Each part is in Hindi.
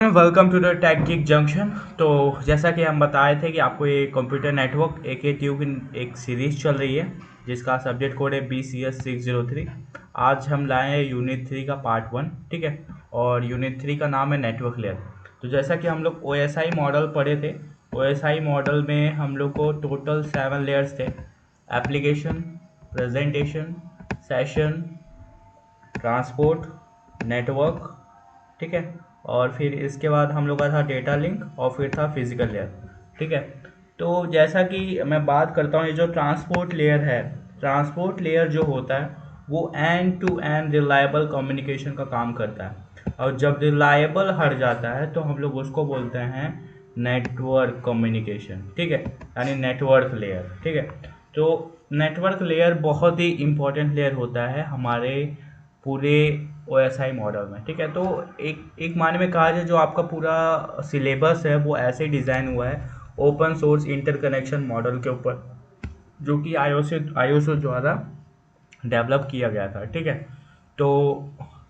Welcome to the tech geek junction. तो जैसा कि हम बताए थे कि आपको ये कंप्यूटर नेटवर्क AKTU की एक सीरीज चल रही है जिसका सब्जेक्ट कोड है BCS603। आज हम लाए हैं यूनिट 3 का पार्ट 1, ठीक है। और यूनिट 3 का नाम है नेटवर्क लेयर। तो जैसा कि हम लोग OSI मॉडल पढ़े थे, OSI मॉडल में हम लोग को टोटल 7 लेयर्स थे। Application, presentation, session, transport, network, ठीक है। और फिर इसके बाद हम लोग का था डेटा लिंक और फिर था फिजिकल लेयर, ठीक है। तो जैसा कि मैं बात करता हूँ, ये जो ट्रांसपोर्ट लेयर है, ट्रांसपोर्ट लेयर जो होता है वो end to end reliable communication का काम करता है। और जब रिलायबल हट जाता है तो हम लोग उसको बोलते हैं नेटवर्क कम्युनिकेशन, ठीक है, यानी नेटवर्क लेयर, ठीक है। तो नेटवर्क लेयर बहुत ही इम्पोर्टेंट लेयर होता है हमारे पूरे OSI मॉडल में, ठीक है। तो एक मायने में कहा जाए, जो आपका पूरा सिलेबस है वो ऐसे डिज़ाइन हुआ है ओपन सोर्स इंटरकनेक्शन मॉडल के ऊपर, जो कि आईओसी द्वारा डेवलप किया गया था, ठीक है। तो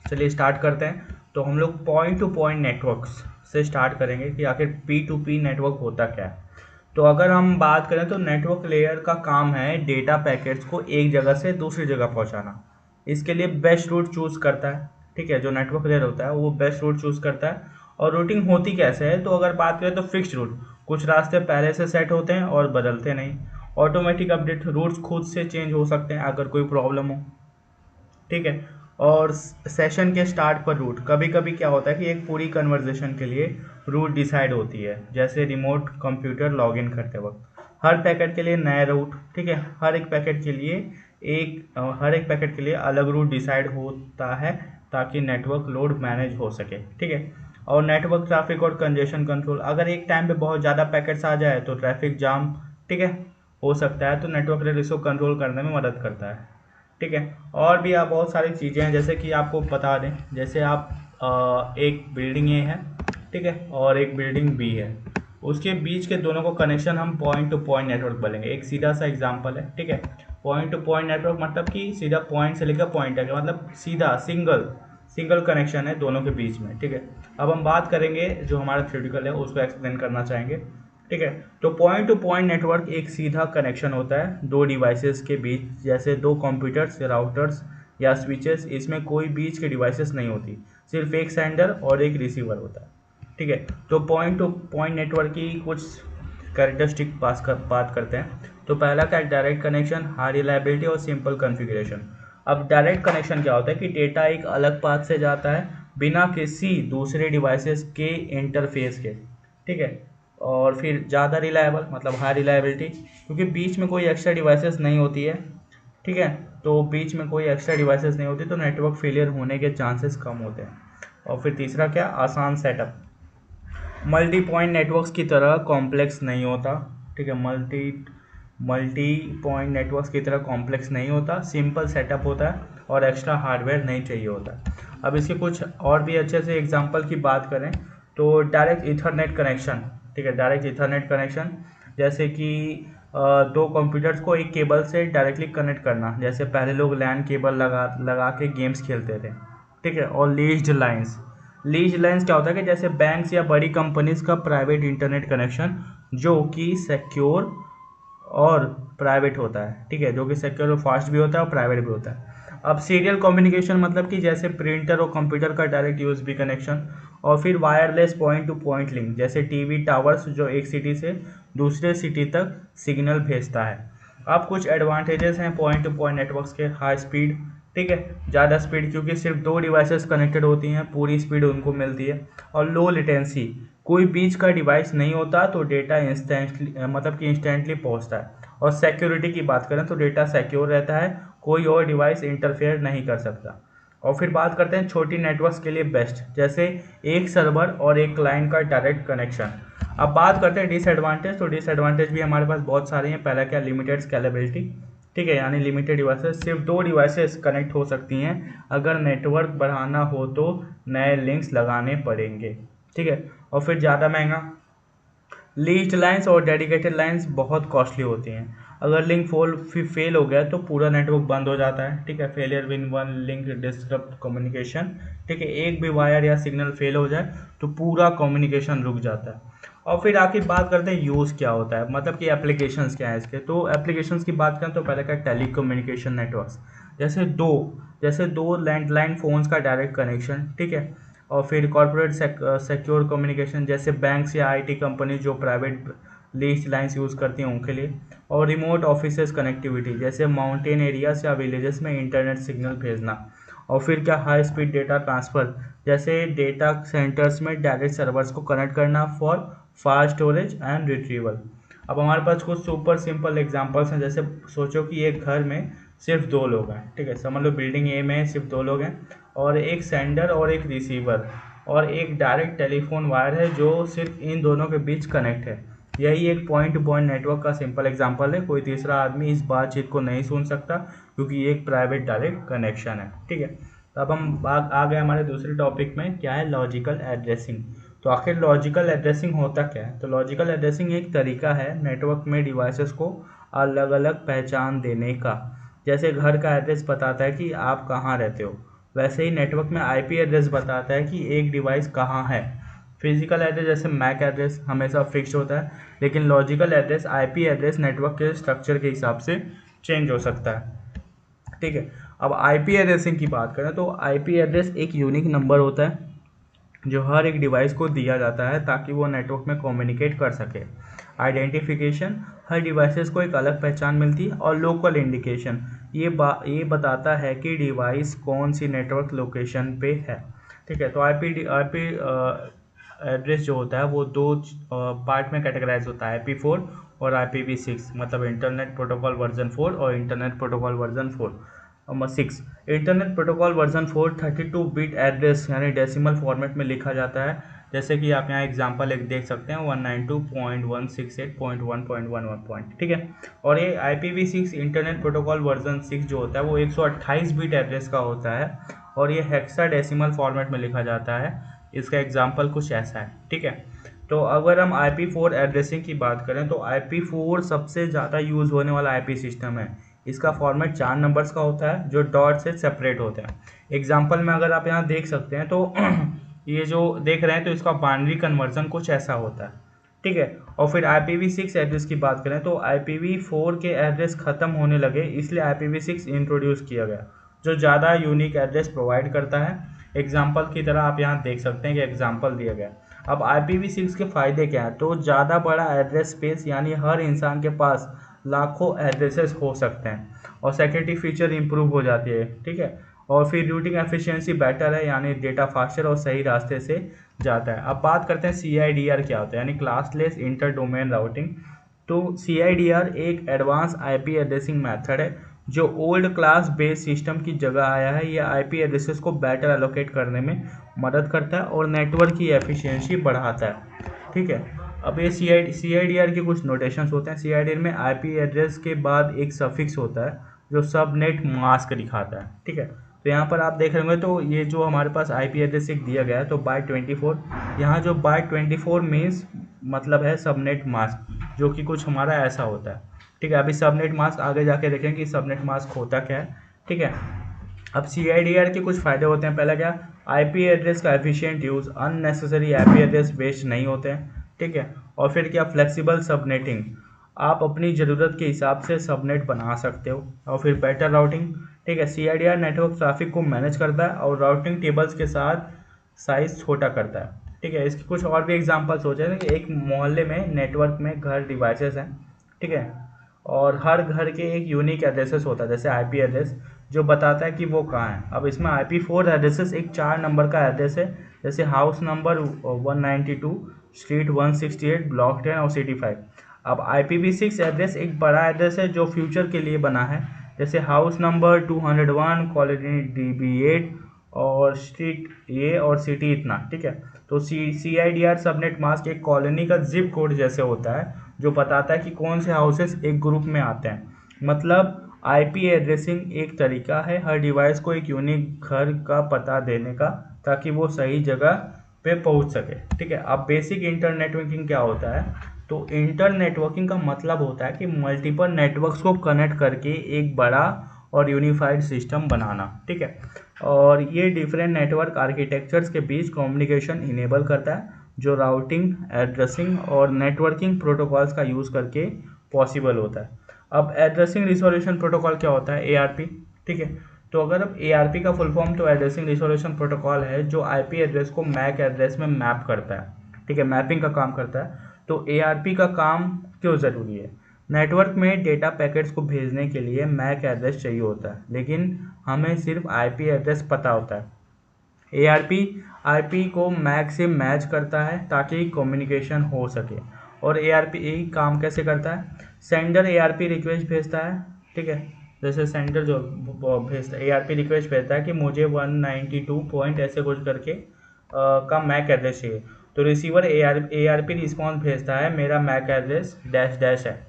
चलिए स्टार्ट करते हैं। तो हम लोग पॉइंट टू पॉइंट नेटवर्क्स से स्टार्ट करेंगे कि आखिर P2P नेटवर्क होता क्या है। तो अगर हम बात करें तो नेटवर्क लेयर का काम है डेटा पैकेट्स को एक जगह से दूसरी जगह पहुंचाना। इसके लिए बेस्ट रूट चूज़ करता है, ठीक है। जो नेटवर्क लेयर होता है वो बेस्ट रूट चूज़ करता है। और रूटिंग होती कैसे है, तो अगर बात करें तो फिक्स्ड रूट, कुछ रास्ते पहले से सेट होते हैं और बदलते नहीं। ऑटोमेटिक अपडेट, रूट्स खुद से चेंज हो सकते हैं अगर कोई प्रॉब्लम हो, ठीक है। और सेशन के स्टार्ट पर रूट, कभी कभी क्या होता है कि एक पूरी कन्वर्जेशन के लिए रूट डिसाइड होती है, जैसे रिमोट कंप्यूटर लॉगिन करते वक्त हर पैकेट के लिए नया रूट, ठीक है। हर एक पैकेट के लिए अलग रूट डिसाइड होता है ताकि नेटवर्क लोड मैनेज हो सके, ठीक है। और नेटवर्क ट्रैफिक और कंजेशन कंट्रोल, अगर एक टाइम पे बहुत ज़्यादा पैकेट्स आ जाए तो ट्रैफिक जाम, ठीक है, हो सकता है। तो नेटवर्क लेयर इसको कंट्रोल करने में मदद करता है, ठीक है। और भी आप बहुत सारी चीज़ें हैं, जैसे कि आपको बता दें, जैसे आप एक बिल्डिंग ए है, ठीक है, और एक बिल्डिंग बी है, उसके बीच के दोनों को कनेक्शन हम पॉइंट टू पॉइंट नेटवर्क बोलेंगे। एक सीधा सा एग्जांपल है, ठीक है। पॉइंट टू पॉइंट नेटवर्क मतलब कि सीधा पॉइंट से लेकर पॉइंट तक, मतलब सीधा सिंगल सिंगल कनेक्शन है दोनों के बीच में, ठीक है। अब हम बात करेंगे जो हमारा थ्योरेटिकल है उसको एक्सप्लेन करना चाहेंगे, ठीक है। तो पॉइंट टू पॉइंट नेटवर्क एक सीधा कनेक्शन होता है दो डिवाइसेस के बीच, जैसे दो कंप्यूटर्स, राउटर्स या स्विचेस। इसमें कोई बीच के डिवाइसेस नहीं होती, सिर्फ एक सेंडर और एक रिसीवर होता है, ठीक है। तो पॉइंट टू पॉइंट नेटवर्क की कुछ कैरेक्टरिस्टिक बात करते हैं। तो पहला क्या है, डायरेक्ट कनेक्शन, हाई रिलायबिलिटी और सिंपल कॉन्फ़िगरेशन। अब डायरेक्ट कनेक्शन क्या होता है कि डेटा एक अलग पाथ से जाता है बिना किसी दूसरे डिवाइसेस के इंटरफेस के, ठीक है। और फिर ज़्यादा रिलायबल मतलब हाई रिलायबिलिटी, क्योंकि बीच में कोई एक्स्ट्रा डिवाइसेस नहीं होती है, ठीक है। तो बीच में कोई एक्स्ट्रा डिवाइसेस नहीं होती तो नेटवर्क फेलियर होने के चांसेस कम होते हैं। और फिर तीसरा क्या, आसान सेटअप, मल्टी पॉइंट नेटवर्क्स की तरह कॉम्प्लेक्स नहीं होता, ठीक है। मल्टी पॉइंट नेटवर्क्स की तरह कॉम्प्लेक्स नहीं होता, सिंपल सेटअप होता है और एक्स्ट्रा हार्डवेयर नहीं चाहिए होता। अब इसके कुछ और भी अच्छे से एग्जांपल की बात करें तो डायरेक्ट ईथरनेट कनेक्शन, ठीक है। डायरेक्ट ईथरनेट कनेक्शन जैसे कि दो कंप्यूटर्स को एक केबल से डायरेक्टली कनेक्ट करना, जैसे पहले लोग लैन केबल लगा लगा के गेम्स खेलते थे, ठीक है। और लीज लाइंस क्या होता है कि जैसे बैंक्स या बड़ी कंपनीज का प्राइवेट इंटरनेट कनेक्शन, जो कि सिक्योर और प्राइवेट होता है, ठीक है, जो कि सिक्योर और फास्ट भी होता है और प्राइवेट भी होता है। अब सीरियल कम्युनिकेशन मतलब कि जैसे प्रिंटर और कंप्यूटर का डायरेक्ट यूएसबी कनेक्शन। और फिर wireless point two point link, जैसे टीवी टावर्स जो एक सिटी से दूसरे सिटी तक सिग्नल भेजता है। अब कुछ एडवांटेजेस हैं पॉइंट टू पॉइंट नेटवर्क्स के, हाई स्पीड, ठीक है, ज़्यादा स्पीड, क्योंकि सिर्फ दो डिवाइसेस कनेक्टेड होती हैं, पूरी स्पीड उनको मिलती है। और लो लेटेंसी, कोई बीच का डिवाइस नहीं होता तो डेटा इंस्टेंटली मतलब कि इंस्टेंटली पहुंचता है। और सिक्योरिटी की बात करें तो डेटा सिक्योर रहता है, कोई और डिवाइस इंटरफेयर नहीं कर सकता। और फिर बात करते हैं छोटी नेटवर्क्स के लिए बेस्ट, जैसे एक सर्वर और एक क्लाइंट का डायरेक्ट कनेक्शन। अब बात करते हैं डिसएडवांटेज, तो डिसएडवांटेज भी हमारे पास बहुत सारे हैं। पहला क्या, लिमिटेड स्केलेबिलिटी, ठीक है, यानी लिमिटेड डिवाइसेस, सिर्फ दो डिवाइसेस कनेक्ट हो सकती हैं, अगर नेटवर्क बढ़ाना हो तो नए लिंक्स लगाने पड़ेंगे, ठीक है। और फिर ज़्यादा महंगा, लीज्ड लाइंस और डेडिकेटेड लाइंस बहुत कॉस्टली होती हैं। अगर लिंक फेल हो गया तो पूरा नेटवर्क बंद हो जाता है, ठीक है। Failure win one link disturb communication, ठीक है। एक भी वायर या सिग्नल फेल हो जाए तो पूरा कम्युनिकेशन रुक जाता है। और फिर आखिर बात करते हैं यूज़ क्या होता है, मतलब कि एप्लीकेशंस क्या है इसके। तो एप्लीकेशंस की बात करें तो पहले क्या, टेली कम्युनिकेशन नेटवर्क्स, जैसे दो लैंडलाइन फ़ोन्स का डायरेक्ट कनेक्शन, ठीक है। और फिर कॉर्पोरेट सिक्योर कम्युनिकेशन, जैसे बैंक्स या आईटी कंपनी जो प्राइवेट लीज लाइंस यूज़ करती हैं उनके लिए। और रिमोट ऑफिसेस कनेक्टिविटी, जैसे माउंटेन एरियाज या विलेजेस में इंटरनेट सिग्नल भेजना। और फिर क्या, हाई स्पीड डेटा ट्रांसफ़र, जैसे डेटा सेंटर्स में डायरेक्ट सर्वर्स को कनेक्ट करना for fast storage and retrieval. अब हमारे पास कुछ सुपर सिंपल एग्जांपल्स हैं, जैसे सोचो कि एक घर में सिर्फ 2 लोग हैं, ठीक है। समझ लो बिल्डिंग ए में सिर्फ 2 लोग हैं और एक सेंडर और एक रिसीवर और एक डायरेक्ट टेलीफोन वायर है जो सिर्फ इन दोनों के बीच कनेक्ट है। यही एक पॉइंट टू पॉइंट नेटवर्क का सिंपल एग्जांपल है। कोई तीसरा आदमी इस बातचीत को नहीं सुन सकता क्योंकि ये एक प्राइवेट डायरेक्ट कनेक्शन है, ठीक है। तो अब हम आ गए हमारे दूसरे टॉपिक में, क्या है, लॉजिकल एड्रेसिंग। तो आखिर लॉजिकल एड्रेसिंग होता क्या है। तो लॉजिकल एड्रेसिंग एक तरीका है नेटवर्क में डिवाइसेस को अलग अलग पहचान देने का। जैसे घर का एड्रेस बताता है कि आप कहाँ रहते हो, वैसे ही नेटवर्क में आईपी एड्रेस बताता है कि एक डिवाइस कहाँ है। फिजिकल एड्रेस जैसे मैक एड्रेस हमेशा फिक्स होता है, लेकिन logical address IP address network के स्ट्रक्चर के हिसाब से चेंज हो सकता है, ठीक है। अब आईपी एड्रेसिंग की बात करें तो आईपी एड्रेस एक यूनिक नंबर होता है जो हर एक डिवाइस को दिया जाता है ताकि वो नेटवर्क में कम्युनिकेट कर सके। आइडेंटिफिकेशन, हर डिवाइसेस को एक अलग पहचान मिलती है। और लोकल इंडिकेशन, ये बताता है कि डिवाइस कौन सी नेटवर्क लोकेशन पे है, ठीक है। तो आईपी एड्रेस जो होता है वो दो पार्ट में कैटेगराइज होता है, IP4 और IPv6, मतलब इंटरनेट प्रोटोकॉल वर्जन 4 और internet protocol version 6। Internet protocol version 4 32 bit address यानी डेसिमल फॉर्मेट में लिखा जाता है, जैसे कि आप यहाँ एग्जांपल एक देख सकते हैं 192.168.1.11, ठीक है। और ये IPv6 इंटरनेट प्रोटोकॉल वर्जन 6 जो होता है वो 128 बिट एड्रेस का होता है और ये हेक्साडेसिमल फॉर्मेट में लिखा जाता है। इसका एग्जांपल कुछ ऐसा है, ठीक है। तो अगर हम IP4 एड्रेसिंग की बात करें तो IP4 सबसे ज़्यादा यूज़ होने वाला IP सिस्टम है। इसका फॉर्मेट 4 नंबर्स का होता है जो डॉट से सेपरेट होते हैं। एग्जांपल में अगर आप यहाँ देख सकते हैं तो ये जो देख रहे हैं तो इसका बाइनरी कन्वर्जन कुछ ऐसा होता है, ठीक है। और फिर IPv6 एड्रेस की बात करें तो IPv4 के एड्रेस ख़त्म होने लगे, इसलिए IPv6 इंट्रोड्यूस किया गया जो ज़्यादा यूनिक एड्रेस प्रोवाइड करता है। एग्जाम्पल की तरह आप यहाँ देख सकते हैं कि एग्जाम्पल दिया गया। अब IPv6 के फ़ायदे क्या हैं, तो ज़्यादा बड़ा एड्रेस स्पेस यानी हर इंसान के पास लाखों एड्रेसेस हो सकते हैं और सिक्योरिटी फीचर इंप्रूव हो जाती है, ठीक है। और फिर रूटिंग एफिशिएंसी बेटर है यानी डेटा फास्टर और सही रास्ते से जाता है। अब बात करते हैं CIDR क्या होता है, यानी क्लासलेस इंटर डोमेन राउटिंग। तो CIDR एक एडवांस IP एड्रेसिंग मेथड है जो ओल्ड क्लास बेस्ड सिस्टम की जगह आया है। यह IP एड्रेसेस को बेटर एलोकेट करने में मदद करता है और नेटवर्क की एफिशिएंसी बढ़ाता है, ठीक है। अब ये CIDR के कुछ नोटेशंस होते हैं। CIDR में IP एड्रेस के बाद एक सफिक्स होता है जो सबनेट मास्क दिखाता है, ठीक है। तो यहाँ पर आप देख रहे होंगे तो ये जो हमारे पास IP एड्रेस एक दिया गया है तो बाय 24, यहाँ जो बाय 24 मीन्स मतलब है सबनेट मास्क, जो कि कुछ हमारा ऐसा होता है, ठीक है। अभी सबनेट मास्क आगे जाके देखें कि सबनेट मास्क होता क्या है, ठीक है। अब CIDR के कुछ फ़ायदे होते हैं। पहला क्या, IP एड्रेस का efficient use, unnecessary IP address waste नहीं होते हैं, ठीक है। और फिर क्या, फ्लेक्सिबल सबनेटिंग, आप अपनी ज़रूरत के हिसाब से सबनेट बना सकते हो। और फिर बेटर राउटिंग, ठीक है। CIDR नेटवर्क ट्रैफिक को मैनेज करता है और राउटिंग टेबल्स के साथ साइज़ छोटा करता है, ठीक है। इसके कुछ और भी एग्जांपल्स हो जाए कि एक मोहल्ले में नेटवर्क में घर डिवाइसेस हैं, ठीक है। और हर घर के एक यूनिक एड्रेसेस होता है, जैसे IP एड्रेस जो बताता है कि वो कहाँ है। अब इसमें IP4 एड्रेसेस एक 4 नंबर का एड्रेस है, जैसे हाउस नंबर 192, स्ट्रीट 168, ब्लॉक 10 और सिटी 5। अब IPv6 एड्रेस एक बड़ा एड्रेस है जो फ्यूचर के लिए बना है, जैसे हाउस नंबर 201, कॉलोनी DB8 और स्ट्रीट ये और सिटी इतना, ठीक है। तो CIDR सबनेट मास्क एक कॉलोनी का जिप कोड जैसे होता है जो बताता है कि कौन से हाउसेस एक ग्रुप में आते हैं। मतलब IP एड्रेसिंग एक तरीका है हर डिवाइस को एक यूनिक घर का पता देने का ताकि वो सही जगह पे पहुंच सके। ठीक है, अब बेसिक इंटर नेटवर्किंग क्या होता है? तो इंटर नेटवर्किंग का मतलब होता है कि मल्टीपल नेटवर्क्स को कनेक्ट करके एक बड़ा और यूनिफाइड सिस्टम बनाना। ठीक है, और ये डिफरेंट नेटवर्क आर्किटेक्चर्स के बीच कम्युनिकेशन इनेबल करता है, जो राउटिंग, एड्रेसिंग और नेटवर्किंग प्रोटोकॉल्स का यूज़ करके पॉसिबल होता है। अब एड्रेसिंग रिजोल्यूशन प्रोटोकॉल क्या होता है? एआरपी। ठीक है, तो अगर अब एआरपी का फुल फॉर्म तो एड्रेसिंग रिजोल्यूशन प्रोटोकॉल है, जो आईपी एड्रेस को मैक एड्रेस में मैप करता है। ठीक है, मैपिंग का काम करता है। तो एआरपी का काम क्यों ज़रूरी है? नेटवर्क में डेटा पैकेट्स को भेजने के लिए मैक एड्रेस चाहिए होता है, लेकिन हमें सिर्फ आईपी एड्रेस पता होता है। एआरपी आईपी को मैक से मैच करता है ताकि कम्युनिकेशन हो सके। और एआरपी काम कैसे करता है? सेंडर एआरपी रिक्वेस्ट भेजता है। ठीक है, जैसे सेंडर जो भेजता है, एआरपी रिक्वेस्ट भेजता है कि मुझे 192 पॉइंट ऐसे कुछ करके का मैक एड्रेस चाहिए। तो रिसीवर एआरपी रिस्पॉन्स भेजता है, मेरा मैक एड्रेस डैश डैश है।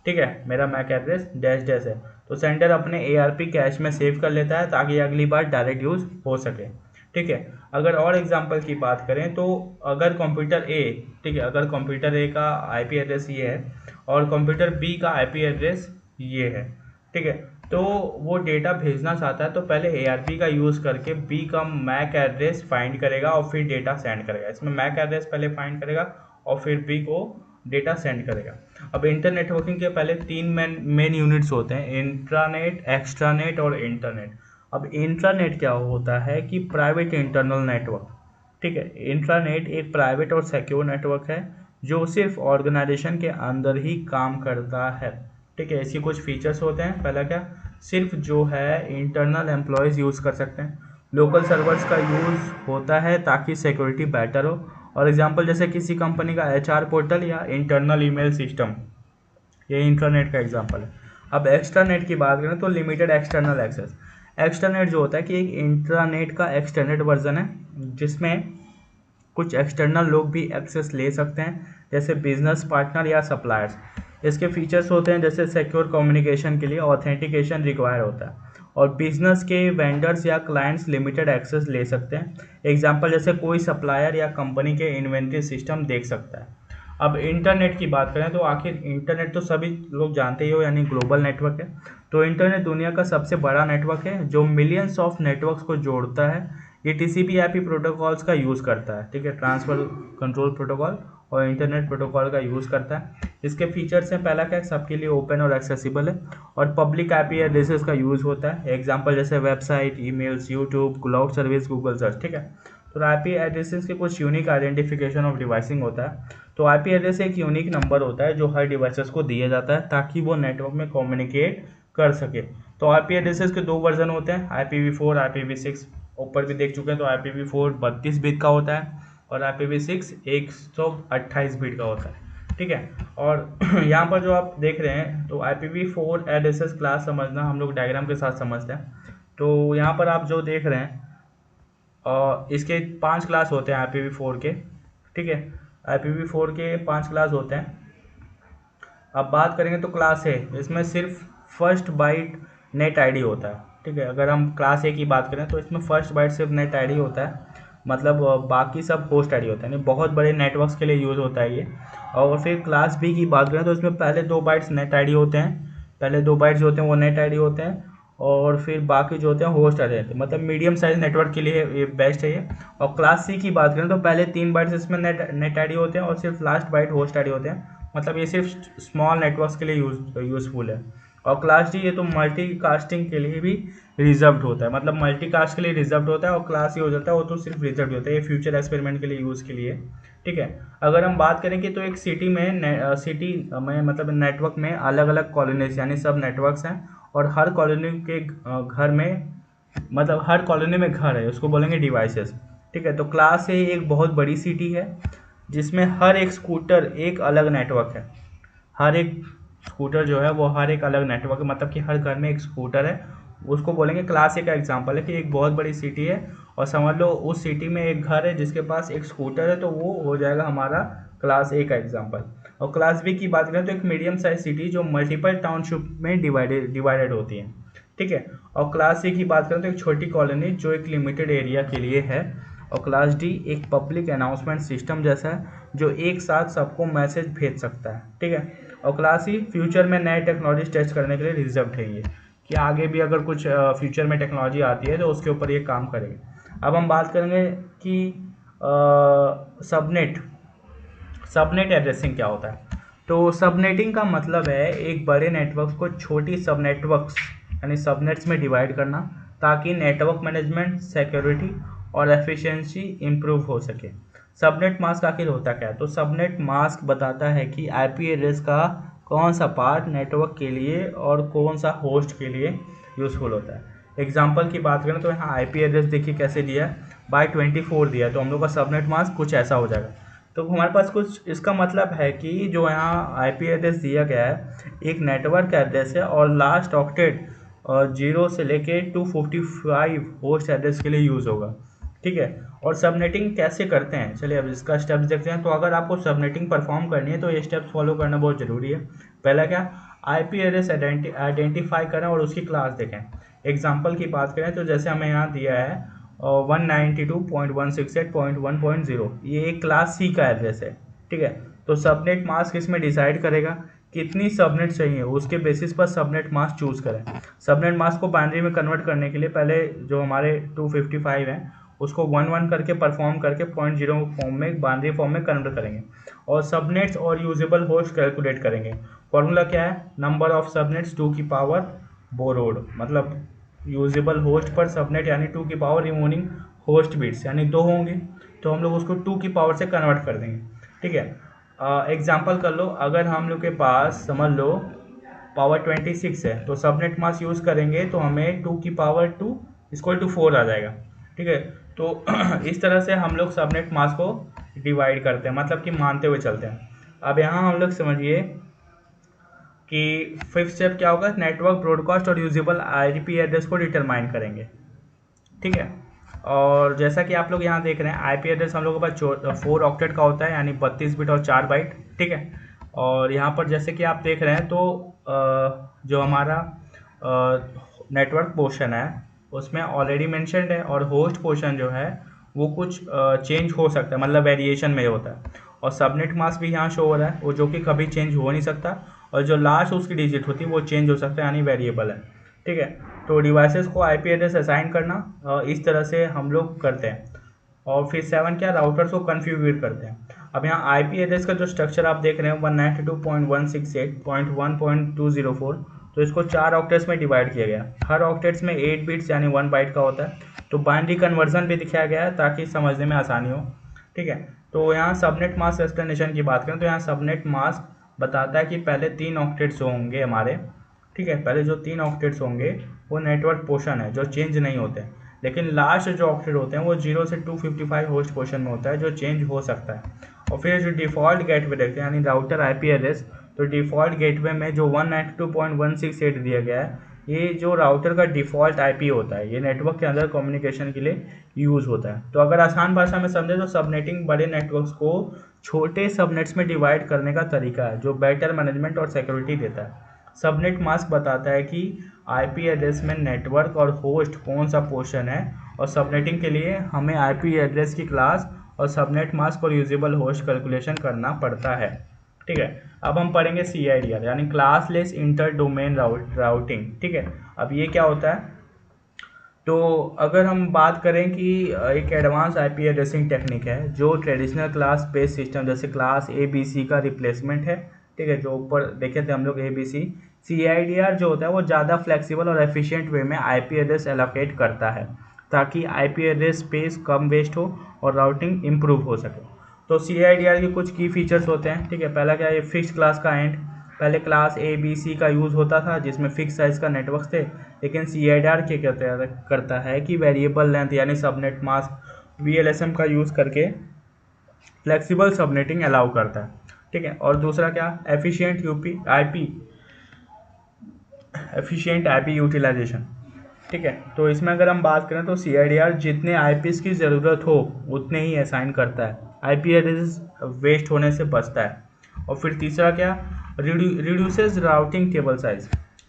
ठीक है, मेरा मैक एड्रेस डैश डैश है। तो सेंडर अपने एआरपी कैश में सेव कर लेता है ताकि अगली बार डायरेक्ट यूज़ हो सके। ठीक है, अगर और एग्जांपल की बात करें तो अगर कंप्यूटर ए, ठीक है, अगर कंप्यूटर ए का आईपी एड्रेस ये है और कंप्यूटर बी का आईपी एड्रेस ये है। ठीक है, तो वो डेटा भेजना चाहता है तो पहले एआरपी का यूज़ करके बी का मैक एड्रेस फाइंड करेगा और फिर डेटा सेंड करेगा। इसमें मैक एड्रेस पहले फाइंड करेगा और फिर बी को डेटा सेंड करेगा। अब इंटर नेटवर्किंग के पहले तीन मेन यूनिट्स होते हैं: इंट्रानेट, एक्सट्रानेट और इंटरनेट। अब इंट्रानेट क्या होता है कि प्राइवेट इंटरनल नेटवर्क। ठीक है, इंट्रानेट एक प्राइवेट और सिक्योर नेटवर्क है जो सिर्फ ऑर्गेनाइजेशन के अंदर ही काम करता है। ठीक है, इसके कुछ फीचर्स होते हैं। पहला क्या? सिर्फ जो है इंटरनल एम्प्लॉयज़ यूज़ कर सकते हैं। लोकल सर्वर्स का यूज़ होता है ताकि सिक्योरिटी बेटर हो। और एग्जांपल जैसे किसी कंपनी का एचआर पोर्टल या इंटरनल ईमेल सिस्टम, ये इंटरनेट का एग्जांपल है। अब एक्सट्रानेट की बात करें तो लिमिटेड एक्सटर्नल एक्सेस। एक्सटर्नेट जो होता है कि एक इंट्रानेट का एक्सटेंडेड वर्जन है जिसमें कुछ एक्सटर्नल लोग भी एक्सेस ले सकते हैं, जैसे बिजनेस पार्टनर या सप्लायर्स। इसके फीचर्स होते हैं जैसे सिक्योर कम्युनिकेशन के लिए ऑथेंटिकेशन रिक्वायर होता है और बिजनेस के वेंडर्स या क्लाइंट्स लिमिटेड एक्सेस ले सकते हैं। एग्जांपल जैसे कोई सप्लायर या कंपनी के इन्वेंट्री सिस्टम देख सकता है। अब इंटरनेट की बात करें तो आखिर इंटरनेट तो सभी लोग जानते ही हो, यानी ग्लोबल नेटवर्क है। तो इंटरनेट दुनिया का सबसे बड़ा नेटवर्क है जो मिलियंस ऑफ नेटवर्क्स को जोड़ता है। ये टीसीपी आईपी प्रोटोकॉल्स का यूज़ करता है। ठीक है, ट्रांसफर कंट्रोल प्रोटोकॉल और इंटरनेट प्रोटोकॉल का यूज़ करता है। इसके फीचर्स हैं, पहला क्या, सबके लिए ओपन और एक्सेसिबल है और पब्लिक आईपी एड्रेसेस का यूज़ होता है। एग्जांपल जैसे website, emails, YouTube, cloud service, Google search. ठीक है, तो आईपी एड्रेसेस के कुछ यूनिक आइडेंटिफिकेशन ऑफ डिवाइसिंग होता है। तो आईपी एड्रेस एक यूनिक नंबर होता है जो हर डिवाइसेस को दिया जाता है ताकि वो नेटवर्क में कम्युनिकेट कर सके। तो आईपी एड्रेसेस के दो वर्जन होते हैं, IPv4, IPv6। ऊपर भी देख चुके हैं, तो IPv4 32 बिट का होता है और IPv6 128 बिट का होता है। ठीक है, और यहाँ पर जो आप देख रहे हैं तो IPv4 एड्रेसेस क्लास समझना हम लोग डायग्राम के साथ समझते हैं। तो यहाँ पर आप जो देख रहे हैं और इसके 5 क्लास होते हैं IPv4 के। ठीक है, IPv4 के 5 क्लास होते हैं। अब बात करेंगे तो क्लास ए, इसमें सिर्फ फर्स्ट बाइट नेट आईडी होता है। ठीक है, अगर हम क्लास ए की बात करें तो इसमें फर्स्ट बाइट सिर्फ नेट आईडी होता है, मतलब बाकी सब होस्ट आईडी होता है। यानी बहुत बड़े नेटवर्क्स के लिए यूज़ होता है ये। और फिर क्लास बी की बात करें तो इसमें पहले 2 बाइट्स नेट आईडी होते हैं, पहले 2 बाइट्स जो होते हैं वो नेट आईडी होते हैं और फिर बाकी जो होते हैं होस्ट आईडी होते हैं। मतलब मीडियम साइज नेटवर्क के लिए ये बेस्ट है ये। और क्लास सी की बात करें तो पहले 3 बाइट्स इसमें नेट आईडी होते हैं और सिर्फ लास्ट बाइट होस्ट आईडी होते हैं। मतलब ये सिर्फ स्मॉल नेटवर्क्स के लिए यूज़फुल है। और क्लास डी ये तो मल्टीकास्टिंग के लिए भी रिजर्व्ड होता है, मतलब मल्टीकास्ट के लिए रिजर्व्ड होता है। और क्लास ये हो जाता है वो तो सिर्फ रिजर्व्ड होता है, ये फ्यूचर एक्सपेरिमेंट के लिए यूज़ के लिए। ठीक है, अगर हम बात करें कि तो एक सिटी में मतलब नेटवर्क में अलग अलग कॉलोनीज यानी सब नेटवर्क्स हैं और हर कॉलोनी के घर में, मतलब हर कॉलोनी में घर है, उसको बोलेंगे डिवाइसेस। ठीक है, तो क्लास ए एक बहुत बड़ी सिटी है जिसमें हर एक स्कूटर एक अलग नेटवर्क है। हर एक स्कूटर जो है वो हर एक अलग नेटवर्क है, मतलब कि हर घर में एक स्कूटर है, उसको बोलेंगे क्लास ए का एग्जांपल है कि एक बहुत बड़ी सिटी है और समझ लो उस सिटी में एक घर है जिसके पास एक स्कूटर है, तो वो हो जाएगा हमारा क्लास ए का एग्जांपल। और क्लास बी की बात करें तो एक मीडियम साइज सिटी जो मल्टीपल टाउनशिप में डिवाइडेड होती है। ठीक है, और क्लास सी की बात करें तो एक छोटी कॉलोनी जो एक लिमिटेड एरिया के लिए है और क्लास डी एक पब्लिक अनाउंसमेंट सिस्टम जैसा है जो एक साथ सबको मैसेज भेज सकता है, ठीक है। और क्लास ई फ्यूचर में नए टेक्नोलॉजी टेस्ट करने के लिए रिजर्व है ये, कि आगे भी अगर कुछ फ्यूचर में टेक्नोलॉजी आती है तो उसके ऊपर ये काम करेगी। अब हम बात करेंगे कि सबनेट एड्रेसिंग क्या होता है। तो सबनेटिंग का मतलब है एक बड़े नेटवर्क को छोटी सब नेटवर्क्स यानी सबनेट्स में डिवाइड करना, ताकि नेटवर्क मैनेजमेंट, सिक्योरिटी और एफिशिएंसी इंप्रूव हो सके। सबनेट मास्क आखिर होता क्या है? तो सबनेट मास्क बताता है कि आईपी एड्रेस का कौन सा पार्ट नेटवर्क के लिए और कौन सा होस्ट के लिए यूज़फुल होता है। एग्जांपल की बात करें तो यहाँ आईपी एड्रेस देखिए कैसे दिया है, बाय 24 दिया है, तो हम लोग का सबनेट मास्क कुछ ऐसा हो जाएगा। तो हमारे पास कुछ इसका मतलब है कि जो यहाँ आईपी एड्रेस दिया गया है एक नेटवर्क एड्रेस है और लास्ट ऑक्टेट 0 से लेके 255 होस्ट एड्रेस के लिए यूज़ होगा, ठीक है। और सबनेटिंग कैसे करते हैं, चलिए अब इसका स्टेप्स देखते हैं। तो अगर आपको सबनेटिंग परफॉर्म करनी है तो ये स्टेप्स फॉलो करना बहुत ज़रूरी है। पहला क्या, आईपी एड्रेस आइडेंटिफाई करें और उसकी क्लास देखें। एग्जांपल की बात करें तो जैसे हमें यहाँ दिया है 192.168.1.0, ये एक क्लास सी का एड्रेस है, ठीक है। तो सबनेट मास्क इसमें डिसाइड करेगा कितनी सबनेट चाहिए, उसके बेसिस पर सबनेट मास्क चूज़ करें। सबनेट मास्क को बाइनरी में कन्वर्ट करने के लिए पहले जो हमारे 255 हैं उसको 1 करके परफॉर्म करके 0.0 फॉर्म में बाइनरी फॉर्म में कन्वर्ट करेंगे और सबनेट्स और यूजेबल होस्ट कैलकुलेट करेंगे। फॉर्मूला क्या है, नंबर ऑफ सबनेट्स 2 की पावर बोरोड, मतलब यूजेबल होस्ट पर सबनेट यानी 2 की पावर रिमूविंग होस्ट बिट्स यानी 2 होंगे, तो हम लोग उसको 2 की पावर से कन्वर्ट कर देंगे, ठीक है। एग्जांपल कर लो, अगर हम लोग के पास समझ लो पावर 26 है तो सबनेट मास्क यूज़ करेंगे तो हमें 2 की पावर 2 इक्वल टू 4 आ जाएगा, ठीक है। तो इस तरह से हम लोग सबनेट मास्क को डिवाइड करते हैं, मतलब कि मानते हुए चलते हैं। अब यहाँ हम लोग समझिए कि फिफ्थ स्टेप क्या होगा, नेटवर्क ब्रॉडकास्ट और यूजेबल आईपी एड्रेस को डिटरमाइन करेंगे, ठीक है। और जैसा कि आप लोग यहाँ देख रहे हैं आईपी एड्रेस हम लोगों के पास 4 ऑक्टेट का होता है यानी 32 बिट और 4 बाइट, ठीक है। और यहाँ पर जैसे कि आप देख रहे हैं तो जो हमारा नेटवर्क पोर्शन है उसमें ऑलरेडी मेंशन्ड है और होस्ट पोर्शन जो है वो कुछ चेंज हो सकता है, मतलब वेरिएशन में होता है। और सबनेट मास्क भी यहाँ शो हो रहा है, वो जो कि कभी चेंज हो नहीं सकता, और जो लास्ट उसकी डिजिट होती है वो चेंज हो सकता है यानी वेरिएबल है, ठीक है। तो डिवाइसेस को आईपी एड्रेस असाइन करना इस तरह से हम लोग करते हैं। और फिर 7 क्या, राउटर्स को कन्फिगर करते हैं। अब यहाँ आईपी एड्रेस का जो स्ट्रक्चर आप देख रहे हैं 192.168.1.204, तो इसको 4 ऑक्टेट्स में डिवाइड किया गया। हर ऑक्टेट्स में 8 बिट्स यानी 1 बाइट का होता है। तो बाइनरी कन्वर्जन भी दिखाया गया है ताकि समझने में आसानी हो, ठीक है। तो यहाँ सबनेट मास्क एक्सप्लेनेशन की बात करें तो यहाँ सबनेट मास्क बताता है कि पहले 3 ऑक्टेट्स होंगे हमारे, ठीक है। पहले जो 3 ऑक्टेट्स होंगे वो नेटवर्क पोर्शन है जो चेंज नहीं होते हैं, लेकिन लास्ट जो ऑक्टेट होते हैं वो 0 से 255 होस्ट पोर्शन में होता है जो चेंज हो सकता है। और फिर जो डिफ़ॉल्ट गेटवे देखते हैं यानी राउटर आईपी एड्रेस, तो डिफ़ॉल्ट गेटवे में जो 192.168 दिया गया है ये जो राउटर का डिफ़ॉल्ट आईपी होता है, ये नेटवर्क के अंदर कम्युनिकेशन के लिए यूज़ होता है। तो अगर आसान भाषा में समझे तो सबनेटिंग बड़े नेटवर्क्स को छोटे सबनेट्स में डिवाइड करने का तरीका है जो बेटर मैनेजमेंट और सिक्योरिटी देता है। सबनेट मास्क बताता है कि आईपी एड्रेस में नेटवर्क और होस्ट कौन सा पोर्शन है, और सबनेटिंग के लिए हमें आईपी एड्रेस की क्लास और सबनेट मास्क और यूजेबल होस्ट कैलकुलेशन करना पड़ता है, ठीक है। अब हम पढ़ेंगे CIDR यानी क्लासलेस इंटर डोमेन राउटिंग, ठीक है। अब ये क्या होता है, तो अगर हम बात करें कि एक एडवांस आईपी एड्रेसिंग टेक्निक है जो ट्रेडिशनल क्लास बेस्ड सिस्टम जैसे क्लास ABC का रिप्लेसमेंट है, ठीक है। जो ऊपर देखे थे हम लोग ABC, CIDR जो होता है वो ज़्यादा फ्लेक्सिबल और एफिशिएंट वे में आईपी एड्रेस एलोकेट करता है ताकि आईपी एड्रेस स्पेस कम वेस्ट हो और राउटिंग इम्प्रूव हो सके। तो CIDR के कुछ की फीचर्स होते हैं, ठीक है। पहला क्या है, ये फिक्स क्लास का एंड। पहले क्लास ABC का यूज़ होता था जिसमें फिक्स साइज़ का नेटवर्क थे, लेकिन CIDR क्या करता है कि वेरिएबल लेंथ यानी सबनेट मास्क VLSM का यूज़ करके फ्लेक्सिबल सबनेटिंग अलाउ करता है, ठीक है। और दूसरा क्या, एफिशिएंट आईपी यूटिलाइजेशन, ठीक है। तो इसमें अगर हम बात करें तो CIDR जितने आईपीस की ज़रूरत हो उतने ही असाइन करता है, आईपी एड्रेस वेस्ट होने से बचता है। और फिर तीसरा क्या, रिड्यूसेस राउटिंग टेबल साइज,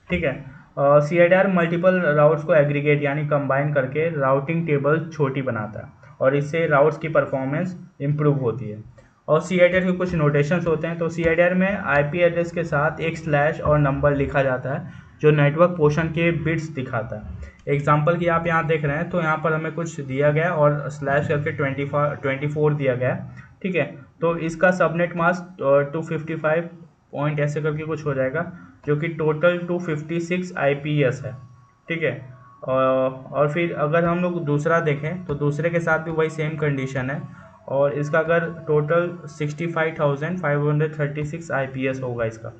ठीक है। CIDR मल्टीपल राउट्स को एग्रीगेट यानी कंबाइन करके राउटिंग टेबल छोटी बनाता है। और इससे राउट्स की परफॉर्मेंस इम्प्रूव होती है। और CIDR के कुछ नोटेशंस होते हैं। तो CIDR में IP एड्रेस के साथ एक स्लैश और नंबर लिखा जाता है जो नेटवर्क पोर्शन के बिट्स दिखाता है। एग्जाम्पल की आप यहाँ देख रहे हैं, तो यहाँ पर हमें कुछ दिया गया और स्लैश करके 24 दिया गया है, ठीक है। तो इसका सबनेट मास्क 255 पॉइंट ऐसे करके कुछ हो जाएगा, जो कि टोटल 256 IPS है, ठीक है। और फिर अगर हम लोग दूसरा देखें तो दूसरे के साथ भी वही सेम कंडीशन है, और इसका अगर टोटल 65,536 IPS होगा इसका।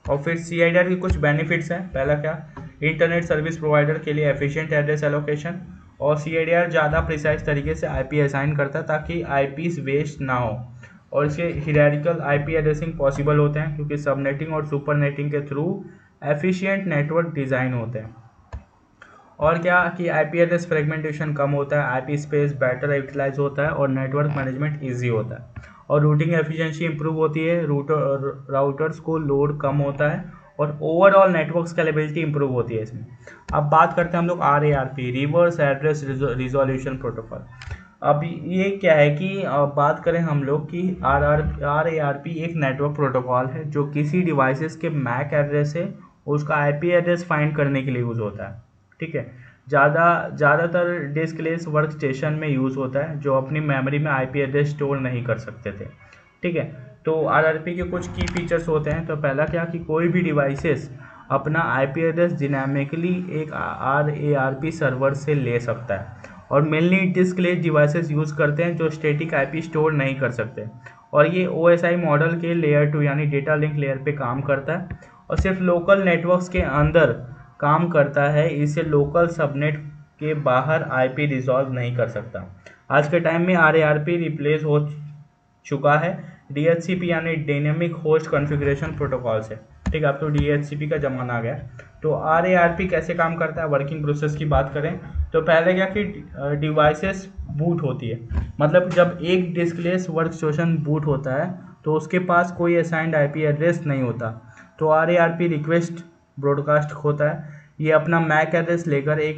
और फिर CIDR की कुछ बेनिफिट्स हैं। पहला क्या, इंटरनेट सर्विस प्रोवाइडर के लिए एफिशिएंट एड्रेस एलोकेशन, और CIDR ज़्यादा प्रिसाइज तरीके से IP असाइन करता है ताकि IPs वेस्ट ना हो। और इसके हियरार्किकल IP एड्रेसिंग पॉसिबल होते हैं क्योंकि सबनेटिंग और सुपरनेटिंग के थ्रू एफिशिएंट नेटवर्क डिज़ाइन होते हैं। और क्या कि IP एड्रेस फ्रेगमेंटेशन कम होता है, IP स्पेस बेटर यूटिलाइज होता है और नेटवर्क मैनेजमेंट ईजी होता है, और रूटिंग एफिशिएंसी इंप्रूव होती है, राउटर्स को लोड कम होता है, और ओवरऑल नेटवर्क स्केलेबिलिटी इंप्रूव होती है इसमें। अब बात करते हैं हम लोग RARP, reverse address resolution protocol. अब ये क्या है कि बात करें हम लोग कि RARP एक नेटवर्क प्रोटोकॉल है जो किसी डिवाइसेस के मैक एड्रेस से उसका IP एड्रेस फाइंड करने के लिए यूज़ होता है, ठीक है। ज़्यादातर डिस्कलेस वर्क स्टेशन में यूज़ होता है जो अपनी मेमोरी में IP एड्रेस स्टोर नहीं कर सकते थे, ठीक है। तो RARP के कुछ की फीचर्स होते हैं। तो पहला क्या कि कोई भी डिवाइसेस अपना IP एड्रेस डिनामिकली एक RARP सर्वर से ले सकता है, और मेनली डिस्कलेस डिवाइसेस यूज़ करते हैं जो स्टैटिक IP स्टोर नहीं कर सकते, और ये OSI मॉडल के लेयर 2 यानी डेटा लिंक लेयर पे काम करता है, और सिर्फ लोकल नेटवर्क्स के अंदर काम करता है, इसे लोकल सबनेट के बाहर IP रिजॉल्व नहीं कर सकता। आज के टाइम में RARP रिप्लेस हो चुका है DHCP यानी डायनेमिक होस्ट कॉन्फ़िगरेशन प्रोटोकॉल से, ठीक है। अब तो DHCP का ज़माना आ गया। तो RARP कैसे काम करता है, वर्किंग प्रोसेस की बात करें तो पहले क्या कि डिवाइसेस बूट होती है, मतलब जब एक डिस्कलेस वर्क स्टेशन बूट होता है तो उसके पास कोई असाइंड IP एड्रेस नहीं होता, तो RARP रिक्वेस्ट ब्रॉडकास्ट होता है। ये अपना मैक एड्रेस लेकर एक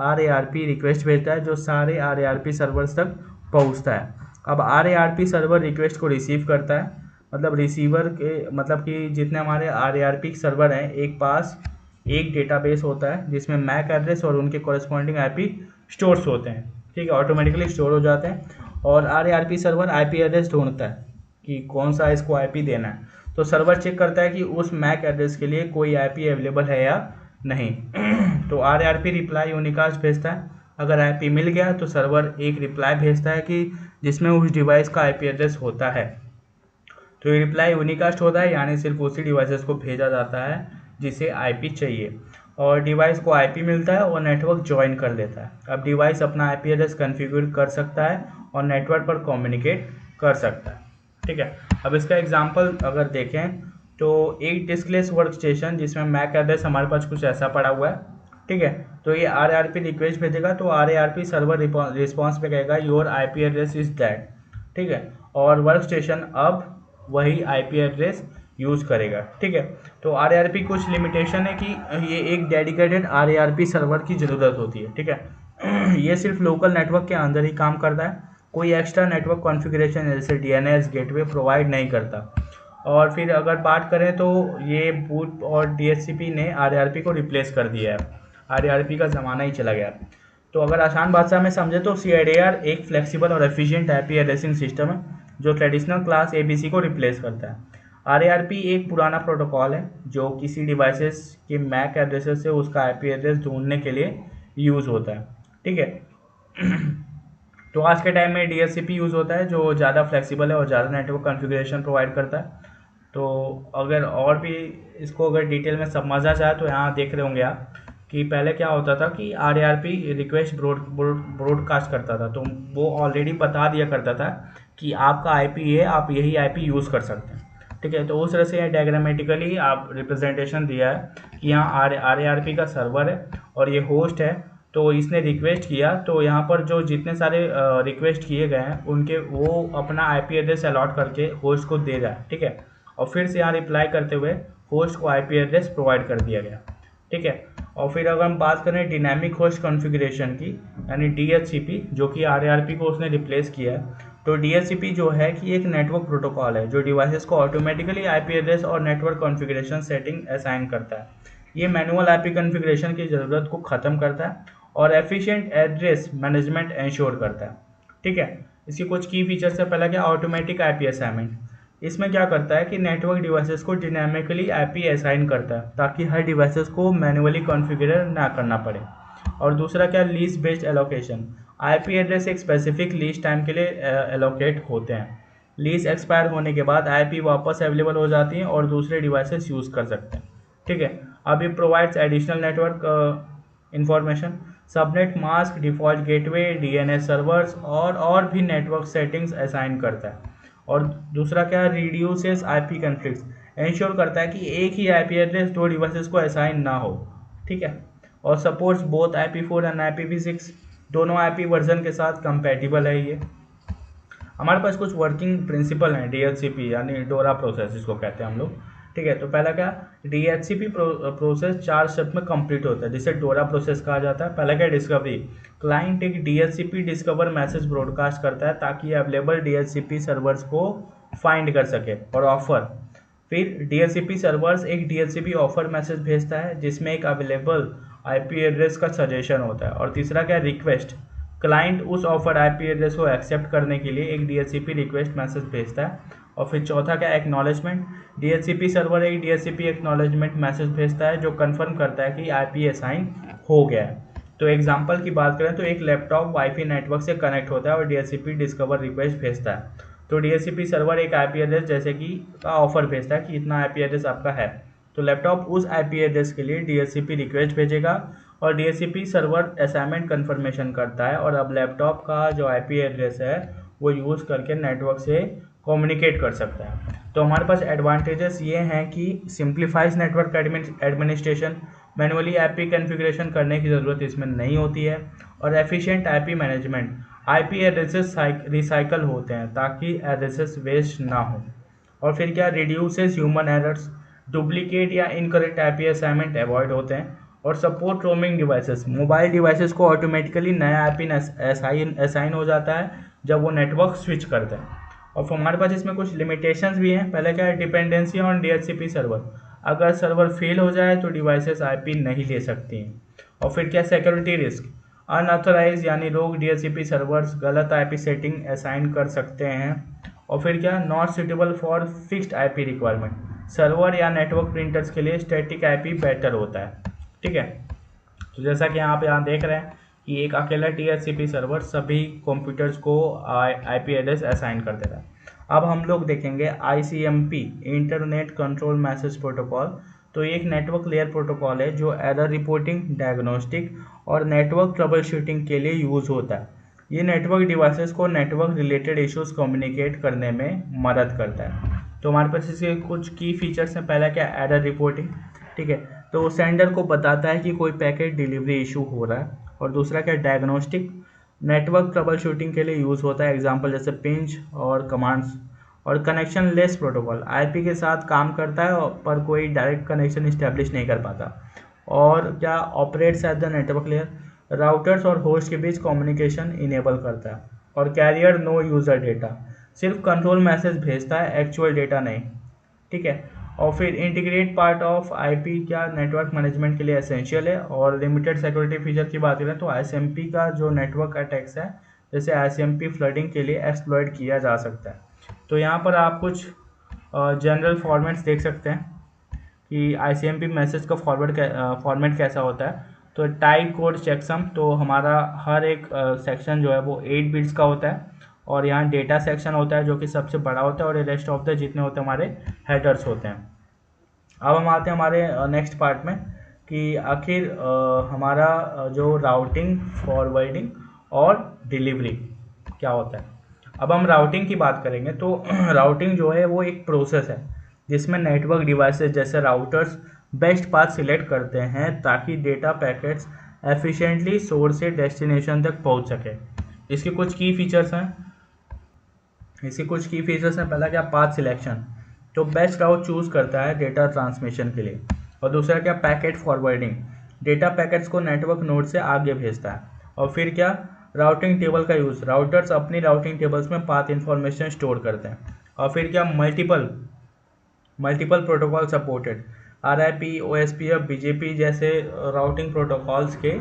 RARP रिक्वेस्ट भेजता है जो सारे RARP सर्वर्स तक पहुंचता है। अब RARP सर्वर रिक्वेस्ट को रिसीव करता है, मतलब रिसीवर के मतलब कि जितने हमारे RARP सर्वर हैं एक पास एक डेटाबेस होता है जिसमें मैक एड्रेस और उनके कॉरेस्पॉन्डिंग IP स्टोर्स होते हैं, ठीक है, ऑटोमेटिकली स्टोर हो जाते हैं। और RARP सर्वर IP एड्रेस ढूंढता है कि कौन सा इसको IP देना है, तो सर्वर चेक करता है कि उस मैक एड्रेस के लिए कोई IP अवेलेबल है या नहीं। तो RARP रिप्लाई यूनिकास्ट भेजता है, अगर IP मिल गया तो सर्वर एक रिप्लाई भेजता है कि जिसमें उस डिवाइस का IP एड्रेस होता है। तो ये रिप्लाई यूनिकास्ट होता है यानी सिर्फ उसी डिवाइसेस को भेजा जाता है जिसे IP चाहिए, और डिवाइस को IP मिलता है और नेटवर्क ज्वाइन कर लेता है। अब डिवाइस अपना IP एड्रेस कॉन्फ़िगर कर सकता है और नेटवर्क पर कम्युनिकेट कर सकता है, ठीक है। अब इसका एग्जांपल अगर देखें तो एक डिस्कलेस वर्क स्टेशन जिसमें मैक एड्रेस हमारे पास कुछ ऐसा पड़ा हुआ है, ठीक है। तो ये RARP रिक्वेस्ट भेजेगा तो RARP सर्वर रिस्पॉन्स पे कहेगा your IP address is that, ठीक है, और वर्क स्टेशन अब वही IP एड्रेस यूज़ करेगा, ठीक है। तो RARP कुछ लिमिटेशन है कि ये एक डेडिकेटेड RARP सर्वर की ज़रूरत होती है, ठीक है। ये सिर्फ लोकल नेटवर्क के अंदर ही काम करता है, कोई एक्स्ट्रा नेटवर्क कॉन्फ़िगरेशन जैसे DNS गेटवे प्रोवाइड नहीं करता। और फिर अगर बात करें तो ये बूट और DHCP ने RARP को रिप्लेस कर दिया है, RARP का ज़माना ही चला गया। तो अगर आसान भाषा में समझे तो CIDR एक फ्लेक्सिबल और एफिशिएंट IP एड्रेसिंग सिस्टम है जो ट्रेडिशनल क्लास ABC को रिप्लेस करता है। RARP एक पुराना प्रोटोकॉल है जो किसी डिवाइसेस के मैक एड्रेसेस से उसका IP एड्रेस ढूंढने के लिए यूज़ होता है, ठीक है। तो आज के टाइम में DHCP यूज़ होता है जो ज़्यादा फ्लेक्सिबल है और ज़्यादा नेटवर्क कॉन्फ़िगरेशन प्रोवाइड करता है। तो अगर और भी इसको अगर डिटेल में समझा जाए तो यहाँ देख रहे होंगे आप कि पहले क्या होता था कि RARP रिक्वेस्ट ब्रॉडकास्ट करता था, तो वो ऑलरेडी बता दिया करता था कि आपका IP है, आप यही IP यूज़ कर सकते हैं, ठीक है। तो उस तरह से डायग्रामेटिकली आप रिप्रेजेंटेशन दिया है कि यहाँ RARP का सर्वर है और ये होस्ट है, तो इसने रिक्वेस्ट किया तो यहाँ पर जो जितने सारे रिक्वेस्ट किए गए हैं उनके वो अपना IP एड्रेस अलॉट करके होस्ट को दे रहा है, ठीक है। और फिर से यहाँ रिप्लाई करते हुए होस्ट को IP एड्रेस प्रोवाइड कर दिया गया। ठीक है। और फिर अगर हम बात करें डिनामिक होस्ट कॉन्फ़िगरेशन की, यानी DHCP, जो कि RARP को उसने रिप्लेस किया है। तो DHCP जो है कि एक नेटवर्क प्रोटोकॉल है जो डिवाइसेस को ऑटोमेटिकली IP एड्रेस और नेटवर्क कॉन्फ़िगरेशन सेटिंग असाइन करता है। ये मैनुअल IP कॉन्फ़िगरेशन की ज़रूरत को ख़त्म करता है और एफिशिएंट एड्रेस मैनेजमेंट इंश्योर करता है। ठीक है। इसकी कुछ की फीचर्स है। पहला क्या, ऑटोमेटिक IP असाइनमेंट। इसमें क्या करता है कि नेटवर्क डिवाइसेस को डायनामिकली आईपी असाइन करता है ताकि हर डिवाइसेस को मैन्युअली कॉन्फ़िगर ना करना पड़े। और दूसरा क्या, lease based allocation. IP address एक स्पेसिफिक लीज टाइम के लिए एलोकेट होते हैं। लीज एक्सपायर होने के बाद आईपी वापस अवेलेबल हो जाती हैं और दूसरे डिवाइसेस यूज़ कर सकते हैं। ठीक है। अब ये provides additional network information, subnet mask, default gateway, DNS servers और भी नेटवर्क सेटिंग्स असाइन करता है। और दूसरा क्या है, रिड्यूसेस आईपी कन्फ्लिक्ट्स, इंश्योर करता है कि एक ही आईपी एड्रेस दो डिवाइसेस को असाइन ना हो। ठीक है। और supports both IP4 and IPv6, दोनों आईपी वर्जन के साथ कंपैटिबल है ये। हमारे पास कुछ वर्किंग प्रिंसिपल हैं DHCP, यानी डोरा प्रोसेस जिसको कहते हैं हम लोग। ठीक है। तो पहला क्या, DHCP प्रोसेस 4 स्टेप में कंप्लीट होता है जिसे डोरा प्रोसेस कहा जाता है। पहला क्या, डिस्कवरी। क्लाइंट एक DHCP डिस्कवर मैसेज ब्रॉडकास्ट करता है ताकि अवेलेबल DHCP सर्वर्स को फाइंड कर सके। और ऑफर, फिर DHCP सर्वर्स एक DHCP ऑफर मैसेज भेजता है जिसमें एक अवेलेबल IP एड्रेस का सजेशन होता है। और तीसरा क्या, रिक्वेस्ट। क्लाइंट उस ऑफर IP एड्रेस को एक्सेप्ट करने के लिए एक DHCP रिक्वेस्ट मैसेज भेजता है। और फिर चौथा क्या, एक्नॉलेजमेंट। DHCP सर्वर एक DHCP एक्नॉलेजमेंट मैसेज भेजता है जो कंफर्म करता है कि IP असाइन हो गया है। तो एग्जांपल की बात करें तो एक लैपटॉप वाईफाई नेटवर्क से कनेक्ट होता है और DHCP डिस्कवर रिक्वेस्ट भेजता है। तो DHCP सर्वर एक IP एड्रेस जैसे कि का ऑफर भेजता है कि इतना IP एड्रेस आपका है। तो लैपटॉप उस IP एड्रेस के लिए DHCP रिक्वेस्ट भेजेगा और DHCP सर्वर असाइनमेंट कन्फर्मेशन करता है और अब लैपटॉप का जो IP एड्रेस है वो यूज़ करके नेटवर्क से कम्युनिकेट कर सकता है। तो हमारे पास एडवांटेजेस ये हैं कि simplifies network administration, manually IP configuration करने की ज़रूरत इसमें नहीं होती है। और efficient IP management, IP addresses recycle होते हैं ताकि एड्रेसेस वेस्ट ना हो। और फिर क्या, रिड्यूसेस ह्यूमन एरर्स, डुप्लीकेट या इनकरेक्ट IP असाइनमेंट अवॉइड होते हैं। और support roaming devices, mobile devices को ऑटोमेटिकली नया IP असाइन हो जाता है जब वो नेटवर्क स्विच करते हैं। और फिर हमारे पास इसमें कुछ लिमिटेशंस भी हैं। पहले क्या है, डिपेंडेंसी ऑन DHCP सर्वर, अगर सर्वर फेल हो जाए तो डिवाइसेस IP नहीं ले सकती हैं। और फिर क्या, सिक्योरिटी रिस्क, अनऑथराइज यानी रोग DHCP सर्वर्स गलत IP सेटिंग असाइन कर सकते हैं। और फिर क्या, not suitable for fixed IP requirement, server या नेटवर्क प्रिंटर्स के लिए स्टैटिक IP बेटर होता है। ठीक है। तो जैसा कि आप यहाँ देख रहे हैं कि एक अकेला DHCP सर्वर सभी कंप्यूटर्स को IP एड्रेस असाइन कर देता है। अब हम लोग देखेंगे ICMP, internet control message protocol. तो ये एक नेटवर्क लेयर प्रोटोकॉल है जो एरर रिपोर्टिंग, डायग्नोस्टिक और नेटवर्क ट्रबल शूटिंग के लिए यूज़ होता है। ये नेटवर्क डिवाइसेस को नेटवर्क रिलेटेड इश्यूज कम्युनिकेट करने में मदद करता है। तो हमारे पास इसके कुछ की फीचर्स हैं। पहला क्या, एरर रिपोर्टिंग। ठीक है। तो सेंडर को बताता है कि कोई पैकेट डिलीवरी इशू हो रहा है। और दूसरा क्या, डायग्नोस्टिक, नेटवर्क ट्रबल शूटिंग के लिए यूज़ होता है, एग्जांपल जैसे पिंच और कमांड्स। और कनेक्शन लेस प्रोटोकॉल, IP के साथ काम करता है पर कोई डायरेक्ट कनेक्शन इस्टेब्लिश नहीं कर पाता। और क्या, operates at the network layer, routers और होस्ट के बीच कम्युनिकेशन इनेबल करता है। और कैरियर नो यूज़र डेटा, सिर्फ कंट्रोल मैसेज भेजता है, एक्चुअल डेटा नहीं। ठीक है। और फिर इंटीग्रेट पार्ट ऑफ IP क्या, नेटवर्क मैनेजमेंट के लिए एसेंशियल है। और लिमिटेड सिक्योरिटी फीचर की बात करें तो ICMP का जो नेटवर्क अटैक्स है जैसे ICMP फ्लडिंग के लिए एक्सप्लॉइट किया जा सकता है। तो यहाँ पर आप कुछ जनरल फॉर्मेट्स देख सकते हैं कि ICMP मैसेज का फॉर्मेट कैसा होता है। तो टाइप कोड चेकसम, तो हमारा हर एक सेक्शन जो है वो 8 बिट्स का होता है। और यहाँ डेटा सेक्शन होता है जो कि सबसे बड़ा होता है और रेस्ट ऑफ द जितने होते हैं हमारे हेडर्स होते हैं। अब हम आते हैं हमारे नेक्स्ट पार्ट में कि आखिर हमारा जो राउटिंग, फॉरवर्डिंग और डिलीवरी क्या होता है। अब हम राउटिंग की बात करेंगे तो राउटिंग जो है वो एक प्रोसेस है जिसमें नेटवर्क डिवाइसेस जैसे राउटर्स बेस्ट पाथ सिलेक्ट करते हैं ताकि डेटा पैकेट्स एफिशिएंटली सोर्स से डेस्टिनेशन तक पहुंच सके। इसके कुछ की फीचर्स हैं। पहला क्या, पाथ सिलेक्शन, तो बेस्ट राउट चूज़ करता है डेटा ट्रांसमिशन के लिए। और दूसरा क्या, पैकेट फॉरवर्डिंग, डेटा पैकेट्स को नेटवर्क नोड से आगे भेजता है। और फिर क्या, राउटिंग टेबल का यूज़, राउटर्स अपनी राउटिंग टेबल्स में पाथ इन्फॉर्मेशन स्टोर करते हैं। और फिर क्या, multiple protocol supported, RIP, OSPF, BGP जैसे राउटिंग प्रोटोकॉल्स के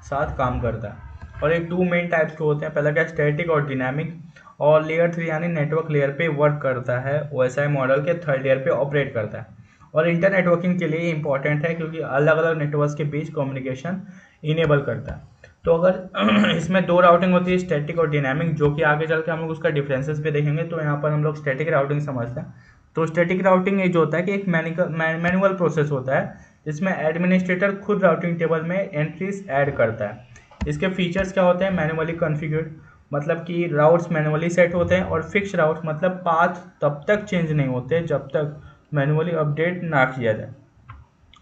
साथ काम करता है। और एक 2 मेन टाइप्स के होते हैं, पहला क्या, स्टैटिक और डिनामिक। और लेयर 3 यानी नेटवर्क लेयर पे वर्क करता है, OSI मॉडल के थर्ड लेयर पे ऑपरेट करता है। और इंटर नेटवर्किंग के लिए इंपॉर्टेंट है क्योंकि अलग अलग नेटवर्क्स के बीच कम्युनिकेशन इनेबल करता है। तो अगर इसमें 2 राउटिंग होती है, स्टैटिक और डिनामिक, जो कि आगे चल के हम लोग उसका डिफरेंसेस भी देखेंगे। तो यहाँ पर हम लोग स्टैटिक राउटिंग समझते हैं। तो स्टैटिक राउटिंग ये जो होता है कि एक मैनुअल प्रोसेस होता है जिसमें एडमिनिस्ट्रेटर खुद राउटिंग टेबल में एंट्रीज ऐड करता है। इसके फीचर्स क्या होते हैं, मैनुअली कॉन्फ़िगर्ड मतलब कि राउट्स मैनुअली सेट होते हैं, और फिक्स राउट्स मतलब पाथ तब तक चेंज नहीं होते जब तक मैनुअली अपडेट ना किया जाए।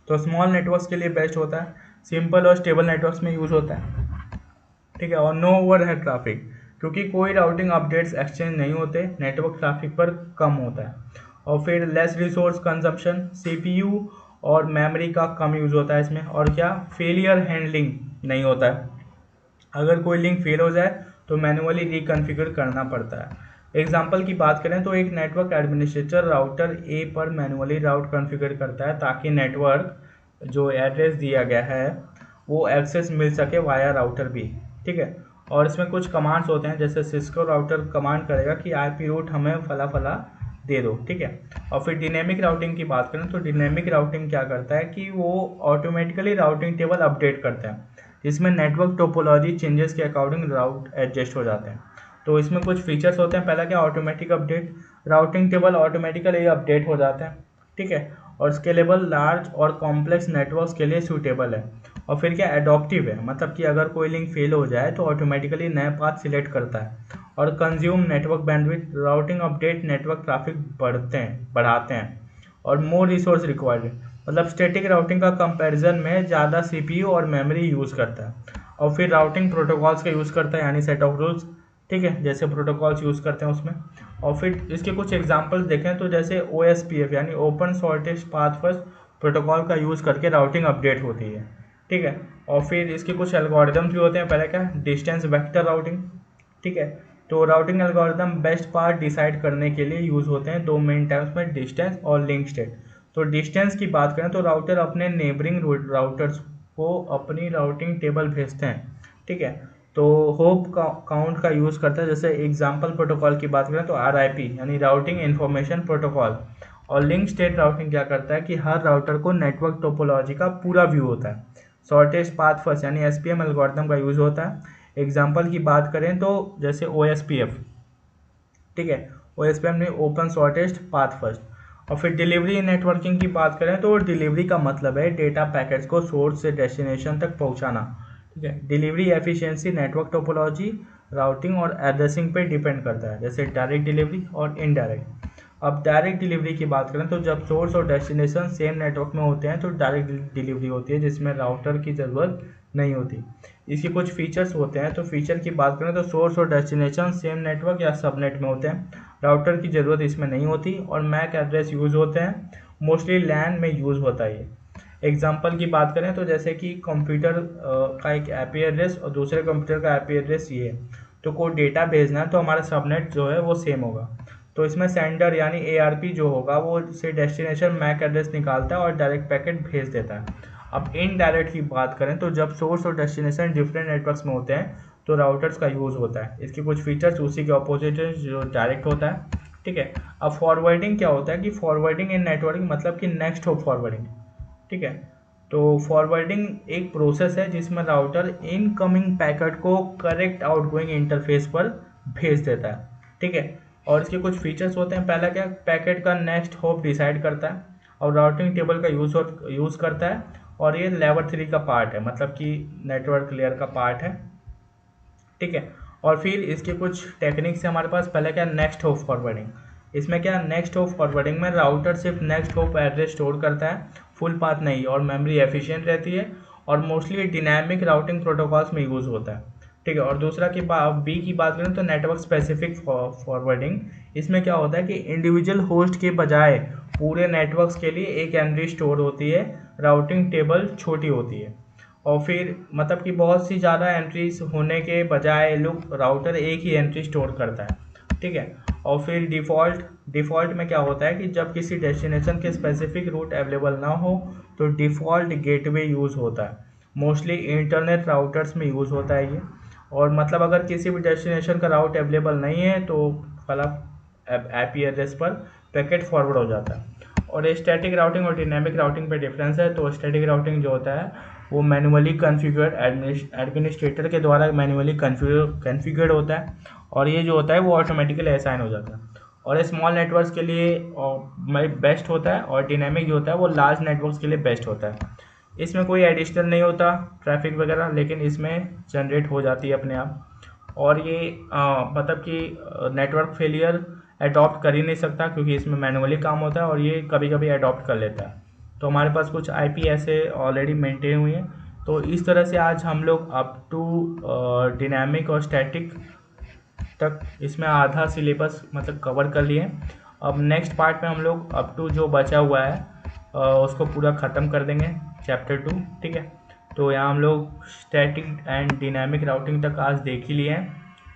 तो स्मॉल नेटवर्क्स के लिए बेस्ट होता है, सिंपल और स्टेबल नेटवर्क्स में यूज़ होता है, ठीक है। और नो ओवरहेड ट्रैफिक, क्योंकि कोई राउटिंग अपडेट्स एक्सचेंज नहीं होते, नेटवर्क ट्रैफिक पर कम होता है। और फिर लेस रिसोर्स कंजम्पशन, CPU और मेमोरी का कम यूज़ होता है इसमें। और क्या, फेलियर हैंडलिंग नहीं होता है, अगर कोई लिंक फेल हो जाए तो मैनुअली रिकॉन्फ़िगर करना पड़ता है। एग्जाम्पल की बात करें तो एक नेटवर्क एडमिनिस्ट्रेटर राउटर A पर मैनुअली राउट कॉन्फ़िगर करता है ताकि नेटवर्क जो एड्रेस दिया गया है वो एक्सेस मिल सके वाया राउटर B, ठीक है। और इसमें कुछ कमांड्स होते हैं, जैसे सिस्को राउटर कमांड करेगा कि IP रूट हमें फला फला दे दो, ठीक है। और फिर डिनेमिक राउटिंग की बात करें तो डिनेमिक राउटिंग क्या करता है कि वो ऑटोमेटिकली राउटिंग टेबल अपडेट करता है, जिसमें नेटवर्क टोपोलॉजी चेंजेस के अकॉर्डिंग राउट एडजस्ट हो जाते हैं। तो इसमें कुछ फीचर्स होते हैं, पहला क्या, automatic update, routing table automatically update हो जाते हैं, ठीक है। और स्केलेबल, लार्ज और कॉम्प्लेक्स नेटवर्क्स के लिए सूटेबल है। और फिर क्या, एडॉप्टिव है, मतलब कि अगर कोई लिंक फेल हो जाए तो ऑटोमेटिकली नया पाथ सिलेक्ट करता है। और consume network bandwidth, routing update network traffic बढ़ाते हैं। और मोर रिसोर्स रिक्वायर्ड, मतलब स्टैटिक राउटिंग का कंपैरिजन में ज़्यादा CPU और मेमोरी यूज़ करता है। और फिर राउटिंग प्रोटोकॉल्स का यूज़ करता है, यानी सेट ऑफ रूल्स, ठीक है, जैसे प्रोटोकॉल्स यूज़ करते हैं उसमें। और फिर इसके कुछ एग्जांपल्स देखें तो जैसे OSPF यानी open shortest path first protocol का यूज़ करके राउटिंग अपडेट होती है, ठीक है। और फिर इसके कुछ एल्गोरिदम्स भी होते हैं, पहले क्या, डिस्टेंस वेक्टर राउटिंग, ठीक है। तो routing algorithm best path decide करने के लिए यूज़ होते हैं 2 मेन टाइप्स में, डिस्टेंस और लिंक स्टेट। तो डिस्टेंस की बात करें तो राउटर अपने नेबरिंग राउटर्स को अपनी राउटिंग टेबल भेजते हैं, ठीक है। तो होप काउंट का यूज़ करता है, जैसे एग्जांपल प्रोटोकॉल की बात करें तो RIP यानी राउटिंग इन्फॉर्मेशन प्रोटोकॉल। और लिंक स्टेट राउटिंग क्या करता है कि हर राउटर को नेटवर्क टोपोलॉजी का पूरा व्यू होता है। शॉर्टेस्ट पाथ फर्स्ट यानी SPM एल्गोरिथम का यूज़ होता है। एग्जांपल की बात करें तो जैसे OSPF, ठीक है, OSPF में ओपन शॉर्टेस्ट पाथ फर्स्ट। और फिर डिलीवरी नेटवर्किंग की बात करें तो डिलीवरी का मतलब है डेटा पैकेट्स को सोर्स से डेस्टिनेशन तक पहुंचाना, ठीक है। Delivery efficiency network topology, routing और एड्रेसिंग पे डिपेंड करता है, जैसे डायरेक्ट डिलीवरी और इनडायरेक्ट। अब डायरेक्ट डिलीवरी की बात करें तो जब सोर्स और डेस्टिनेशन सेम नेटवर्क में होते हैं तो डायरेक्ट डिलीवरी होती है, जिसमें राउटर की ज़रूरत नहीं होती। इसके कुछ फीचर्स होते हैं, तो फीचर की बात करें तो सोर्स और डेस्टिनेशन सेम नेटवर्क या सबनेट में होते हैं, राउटर की ज़रूरत इसमें नहीं होती। और मैक एड्रेस यूज़ होते हैं, मोस्टली लैन में यूज़ होता है ये। एग्जांपल की बात करें तो जैसे कि कंप्यूटर का एक IP एड्रेस और दूसरे कंप्यूटर का IP एड्रेस ये है, तो कोई डेटा भेजना है तो हमारा सबनेट जो है वो सेम होगा। तो इसमें सेंडर यानी ARP जो होगा वो से डेस्टिनेशन मैक एड्रेस निकालता है और डायरेक्ट पैकेट भेज देता है। अब इनडायरेक्ट की बात करें तो जब सोर्स और डेस्टिनेशन डिफरेंट नेटवर्क्स में होते हैं तो राउटर्स का यूज़ होता है। इसके कुछ फीचर्स उसी के अपोजिट है जो डायरेक्ट होता है, ठीक है। अब फॉरवर्डिंग क्या होता है कि फॉरवर्डिंग इन नेटवर्किंग मतलब कि नेक्स्ट हॉप फॉरवर्डिंग, ठीक है। तो फॉरवर्डिंग एक प्रोसेस है जिसमें राउटर इनकमिंग पैकेट को करेक्ट आउटगोइंग इंटरफेस पर भेज देता है, ठीक है। और इसके कुछ फीचर्स होते हैं, पहला क्या, पैकेट का नेक्स्ट हॉप डिसाइड करता है और राउटिंग टेबल का यूज़ करता है। और ये लेवल 3 का पार्ट है, मतलब कि नेटवर्क लेयर का पार्ट है, ठीक है। और फिर इसके कुछ टेक्निक्स है हमारे पास, पहले क्या, नेक्स्ट हॉप फॉरवर्डिंग। इसमें क्या, नेक्स्ट हॉप फॉरवर्डिंग में राउटर सिर्फ नेक्स्ट हॉप एड्रेस स्टोर करता है, फुल पाथ नहीं, और मेमोरी एफिशिएंट रहती है और मोस्टली डिनामिक राउटिंग प्रोटोकॉल्स में यूज़ होता है, ठीक है। और दूसरा की बी की बात करें तो नेटवर्क स्पेसिफिक फॉरवर्डिंग। इसमें क्या होता है कि इंडिविजुअल होस्ट के बजाय पूरे नेटवर्क्स के लिए एक एंट्री स्टोर होती है, राउटिंग टेबल छोटी होती है। और फिर मतलब कि बहुत सी ज़्यादा एंट्रीज होने के बजाय लोग राउटर एक ही एंट्री स्टोर करता है, ठीक है। और फिर डिफ़ॉल्ट में क्या होता है कि जब किसी डेस्टिनेशन के स्पेसिफिक रूट अवेलेबल ना हो तो डिफ़ॉल्ट गेटवे यूज़ होता है। मोस्टली इंटरनेट राउटर्स में यूज़ होता है ये। और मतलब अगर किसी भी डेस्टिनेशन का राउट अवेलेबल नहीं है तो आईपी एड्रेस पर पैकेट फॉरवर्ड हो जाता है। और स्टैटिक राउटिंग और डायनेमिक राउटिंग पे डिफरेंस है। तो स्टैटिक राउटिंग जो होता है वो मैनुअली कॉन्फ़िगर्ड एडमिनिस्ट्रेटर के द्वारा मैनुअली कॉन्फ़िगर्ड होता है, और ये जो होता है वो ऑटोमेटिकली असाइन हो जाता है। और स्मॉल नेटवर्क्स के लिए बेस्ट होता है, और डायनेमिक जो होता है वो लार्ज नेटवर्क्स के लिए बेस्ट होता है। इसमें कोई एडिशनल नहीं होता ट्रैफिक वगैरह, लेकिन इसमें जनरेट हो जाती है अपने आप। और ये मतलब कि नेटवर्क फेलियर अडॉप्ट कर ही नहीं सकता क्योंकि इसमें मैनुअली काम होता है, और ये कभी कभी अडॉप्ट कर लेता है। तो हमारे पास कुछ आईपी ऐसे ऑलरेडी मेंटेन हुई हैं। तो इस तरह से आज हम लोग अप टू डायनामिक और स्टैटिक तक इसमें आधा सिलेबस मतलब कवर कर लिए। अब नेक्स्ट पार्ट में हम लोग अप टू जो बचा हुआ है उसको पूरा ख़त्म कर देंगे, चैप्टर 2, ठीक है। तो यहाँ हम लोग स्टैटिक एंड डायनामिक राउटिंग तक आज देख ही लिए हैं,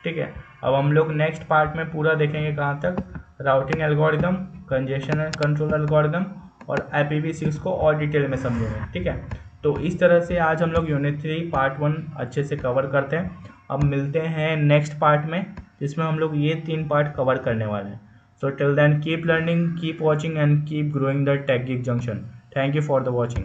ठीक है। अब हम लोग नेक्स्ट पार्ट में पूरा देखेंगे कहाँ तक, routing algorithm, congestion and control algorithm, और IPv6 को और डिटेल में समझेंगे, ठीक है। तो इस तरह से आज हम लोग यूनिट 3 पार्ट 1 अच्छे से कवर करते हैं। अब मिलते हैं नेक्स्ट पार्ट में जिसमें हम लोग ये 3 पार्ट कवर करने वाले हैं। So till then, keep learning, keep watching, and keep growing the Tech Geek Junction. Thank you for the watching.